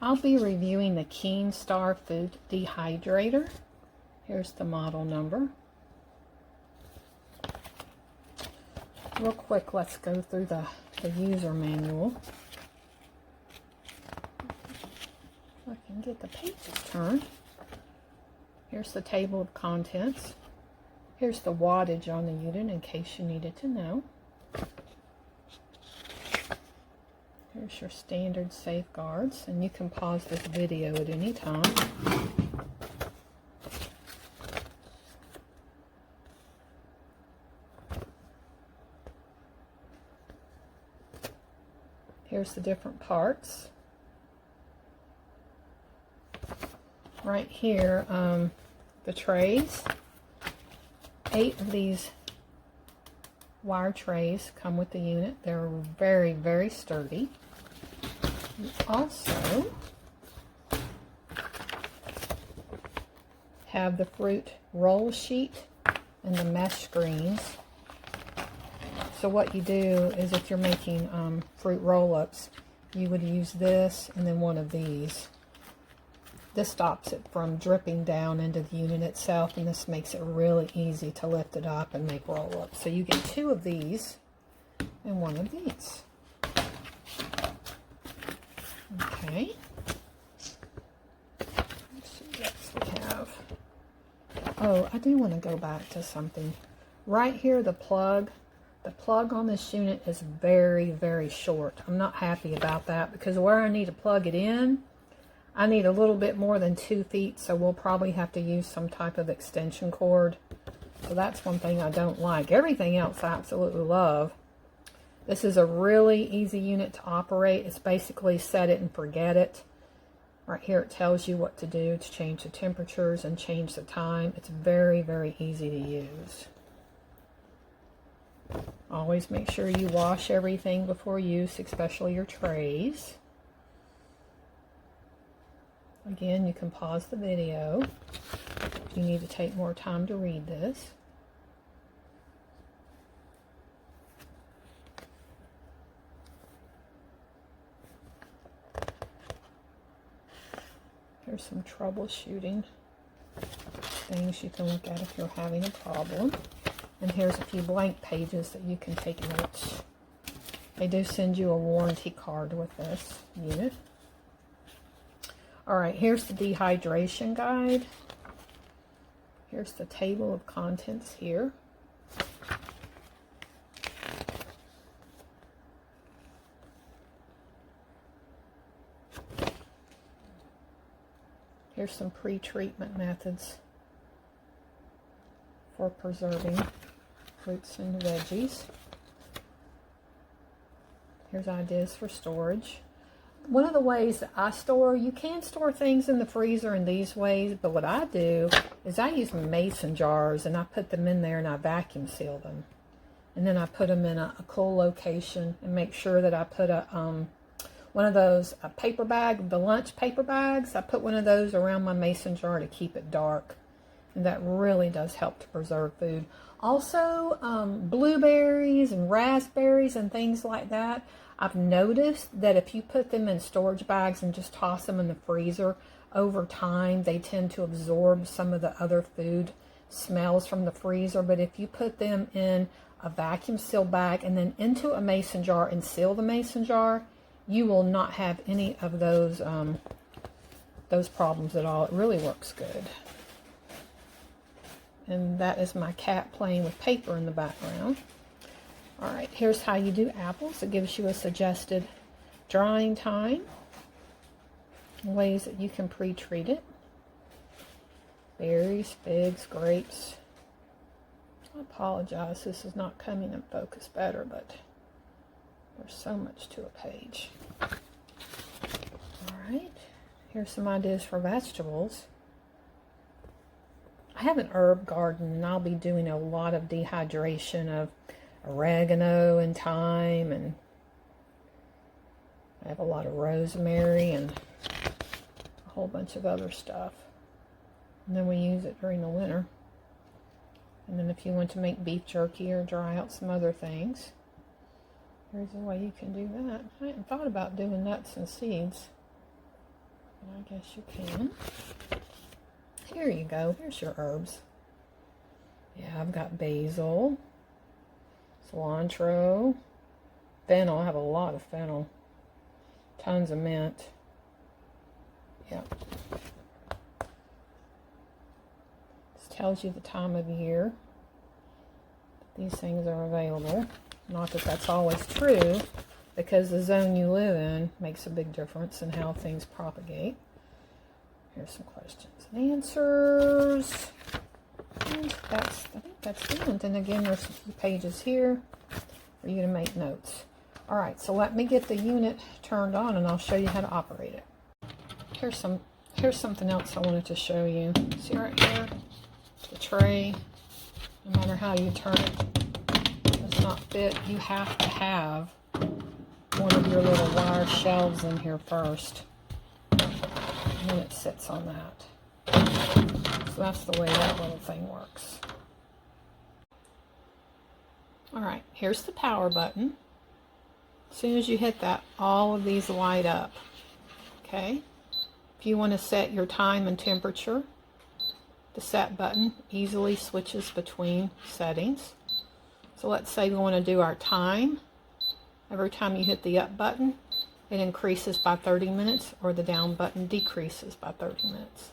I'll be reviewing the Keenstar Food Dehydrator. Here's the model number. Real quick, let's go through the user manual. If I can get the pages turned. Here's the table of contents. Here's the wattage on the unit in case you needed to know. Here's your standard safeguards, and you can pause this video at any time. Here's the different parts. Right here, the trays. 8 of these wire trays come with the unit. They're very, very sturdy. You also have the fruit roll sheet and the mesh screens. So what you do is if you're making fruit roll-ups, you would use this and then one of these. This stops it from dripping down into the unit itself, and this makes it really easy to lift it up and make roll-ups. So you get 2 of these and 1 of these. Okay. Let's see what else we have. Oh, I do want to go back to something. Right here, the plug on this unit is very, very short. I'm not happy about that because where I need to plug it in, I need a little bit more than 2 feet, so we'll probably have to use some type of extension cord. So that's one thing I don't like. Everything else I absolutely love. This is a really easy unit to operate. It's basically set it and forget it. Right here it tells you what to do to change the temperatures and change the time. It's very, very easy to use. Always make sure you wash everything before use, especially your trays. Again, you can pause the video if you need to take more time to read this. Here's some troubleshooting things you can look at if you're having a problem. And here's a few blank pages that you can take notes. They do send you a warranty card with this unit. Alright, here's the dehydration guide. Here's the table of contents here. Here's some pre-treatment methods for preserving fruits and veggies. Here's ideas for storage. One of the ways that I store, you can store things in the freezer in these ways, but what I do is I use mason jars and I put them in there and I vacuum seal them. And then I put them in a cool location and make sure that I put one of those paper bag, the lunch paper bags. I put one of those around my mason jar to keep it dark. And that really does help to preserve food. Also, blueberries and raspberries and things like that. I've noticed that if you put them in storage bags and just toss them in the freezer, over time they tend to absorb some of the other food smells from the freezer. But if you put them in a vacuum seal bag and then into a mason jar and seal the mason jar, you will not have any of those problems at all. It really works good. And that is my cat playing with paper in the background. Alright, here's how you do apples. It gives you a suggested drying time, ways that you can pre-treat it. Berries, figs, grapes. I apologize, this is not coming in focus better, but there's so much to a page. Alright, here's some ideas for vegetables. I have an herb garden and I'll be doing a lot of dehydration of oregano and thyme, and I have a lot of rosemary and a whole bunch of other stuff. And then we use it during the winter. And then if you want to make beef jerky or dry out some other things, there's a way you can do that. I hadn't thought about doing nuts and seeds. I guess you can. Here you go. Here's your herbs. Yeah, I've got basil, cilantro, fennel. I have a lot of fennel. Tons of mint. Yep. This tells you the time of year that these things are available. Not that that's always true, because the zone you live in makes a big difference in how things propagate. Here's some questions and answers. And I think that's the end. And again, there's a few pages here for you to make notes. All right, so let me get the unit turned on and I'll show you how to operate it. Here's something else I wanted to show you. See right here, the tray. No matter how you turn it, does not fit. You have to have one of your little wire shelves in here first. And then it sits on that. So that's the way that little thing works. Alright, here's the power button. As soon as you hit that, all of these light up. Okay? If you want to set your time and temperature, the set button easily switches between settings. So let's say we want to do our time. Every time you hit the up button, it increases by 30 minutes, or the down button decreases by 30 minutes.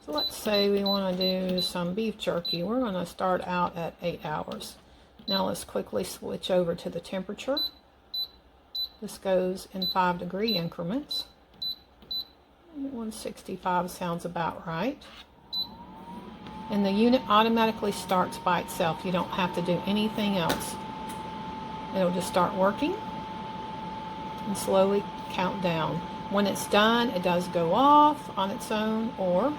So let's say we want to do some beef jerky. We're going to start out at 8 hours. Now let's quickly switch over to the temperature. This goes in 5-degree increments. 165 sounds about right. And the unit automatically starts by itself. You don't have to do anything else. It'll just start working and slowly count down. When it's done, it does go off on its own, or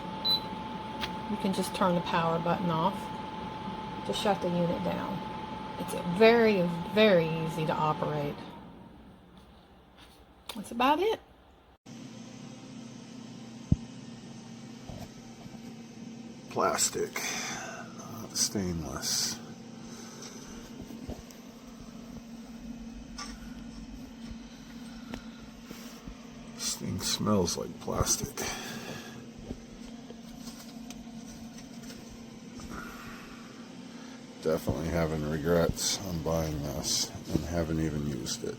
you can just turn the power button off to shut the unit down. It's very, very easy to operate. That's about it. Plastic, not stainless. This thing smells like plastic. Definitely having regrets on buying this and haven't even used it.